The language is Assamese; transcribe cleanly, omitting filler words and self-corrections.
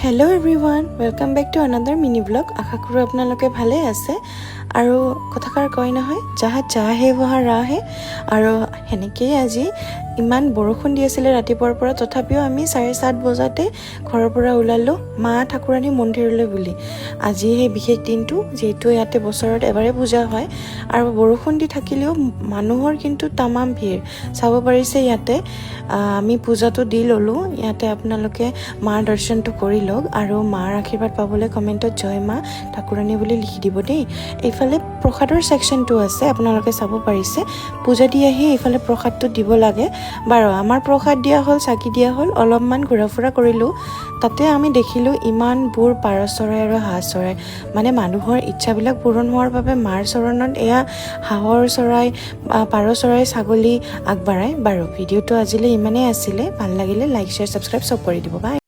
Hello' everyone, welcome back to another mini blog. আশা কৰোঁ আপোনালোকে ভালেই আছে। আৰু কথাষাৰ কয় নহয়, যাহা চাহে বহা ৰাহে। আৰু সেনেকেই আজি ইমান বৰষুণ দি আছিলে ৰাতিপুৱাৰ পৰা, তথাপিও আমি 7:30 বজাতে ঘৰৰ পৰা ওলালোঁ মা ঠাকুৰাণী মন্দিৰলৈ বুলি। আজি সেই বিশেষ দিনটো, যিহেতু ইয়াতে বছৰত এবাৰেই পূজা হয় আৰু বৰষুণ দি থাকিলেও মানুহৰ কিন্তু তামাম ভিৰ চাব পাৰিছে ইয়াতে। আমি পূজাটো দি ল'লোঁ ইয়াতে। আপোনালোকে মাৰ দৰ্শনটো কৰি লওক আৰু মাৰ আশীৰ্বাদ পাবলৈ কমেণ্টত জয় মা ঠাকুৰাণী বুলি লিখি দিব দেই। এইফালে প্ৰসাদৰ ছেকশ্যনটো আছে, আপোনালোকে চাব পাৰিছে। পূজা দি আহি এইফালে প্ৰসাদটো দিব লাগে। বাৰু, আমাৰ প্ৰসাদ দিয়া হ'ল, চাকি দিয়া হ'ল, অলপমান ঘূৰা ফুৰা কৰিলোঁ। তাতে আমি দেখিলোঁ ইমানবোৰ পাৰ চৰাই আৰু হাঁহ চৰাই, মানে মানুহৰ ইচ্ছাবিলাক পূৰণ হোৱাৰ বাবে মাৰ চৰণত এয়া হাঁহৰ চৰাই, পাৰ চৰাই, ছাগলী আগবঢ়ায়। বাৰু, ভিডিঅ'টো আজিলৈ ইমানেই আছিলে। ভাল লাগিলে লাইক, শ্বেয়াৰ, ছাবস্ক্ৰাইব চব কৰি দিব। বাই।